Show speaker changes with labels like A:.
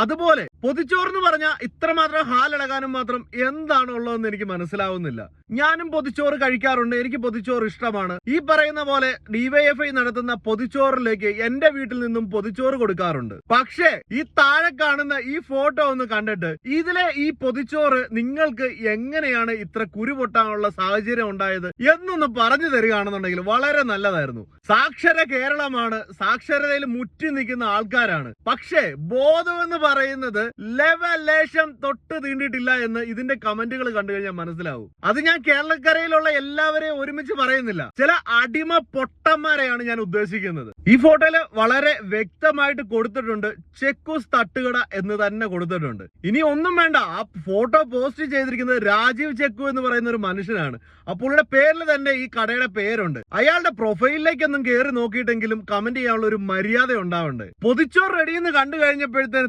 A: അതുപോലെ പൊതിച്ചോറെന്ന് പറഞ്ഞാൽ ഇത്രമാത്രം ഹാലടകാനും മാത്രം എന്താണ് ഉള്ളതെന്ന് എനിക്ക് മനസ്സിലാവുന്നില്ല. ഞാനും പൊതിച്ചോറ് കഴിക്കാറുണ്ട്, എനിക്ക് പൊതിച്ചോറ് ഇഷ്ടമാണ്. ഈ പറയുന്ന പോലെ ഡിവൈഎഫ്ഐ നടത്തുന്ന പൊതിച്ചോറിലേക്ക് എന്റെ വീട്ടിൽ നിന്നും പൊതിച്ചോറ് കൊടുക്കാറുണ്ട്. പക്ഷേ ഈ താഴെ കാണുന്ന ഈ ഫോട്ടോ ഒന്ന് കണ്ടിട്ട് ഇതിലെ ഈ പൊതിച്ചോറ് നിങ്ങൾക്ക് എങ്ങനെയാണ് ഇത്ര കുരു പൊട്ടാനുള്ള സാഹചര്യം ഉണ്ടായത് എന്നൊന്ന് പറഞ്ഞു തരികയാണെന്നുണ്ടെങ്കിൽ വളരെ നല്ലതായിരുന്നു. സാക്ഷര കേരളമാണ്, സാക്ഷരതയിൽ മുറ്റി നിൽക്കുന്ന ആൾക്കാരാണ്. പക്ഷേ ബോധം എന്ന് പറയുന്നത് ലേശം തൊട്ട് തീണ്ടിട്ടില്ല എന്ന് ഇതിന്റെ കമന്റുകൾ കണ്ടു കഴിഞ്ഞാൽ മനസ്സിലാവും. അത് ഞാൻ കേരളക്കരയിലുള്ള എല്ലാവരെയും ഒരുമിച്ച് പറയുന്നില്ല, ചില അടിമ പൊട്ടന്മാരെയാണ് ഞാൻ ഉദ്ദേശിക്കുന്നത്. ഈ ഫോട്ടോയില് വളരെ വ്യക്തമായിട്ട് കൊടുത്തിട്ടുണ്ട്, ചെക്കൂസ് തട്ടുകട എന്ന് തന്നെ കൊടുത്തിട്ടുണ്ട്. ഇനി ഒന്നും വേണ്ട, ആ ഫോട്ടോ പോസ്റ്റ് ചെയ്തിരിക്കുന്നത് രാജീവ് ചെക്കു എന്ന് പറയുന്ന ഒരു മനുഷ്യനാണ്. അപ്പോൾ പുള്ളിയുടെ പേരിൽ തന്നെ ഈ കടയുടെ പേരുണ്ട്. അയാളുടെ പ്രൊഫൈലിലേക്കൊന്നും കയറി നോക്കിയിട്ടെങ്കിലും കമന്റ് ചെയ്യാനുള്ള ഒരു മര്യാദ ഉണ്ടാവണ്ടേ. പൊതിച്ചോറ് റെഡിയെന്ന് കണ്ടു കഴിഞ്ഞപ്പോഴത്തേന്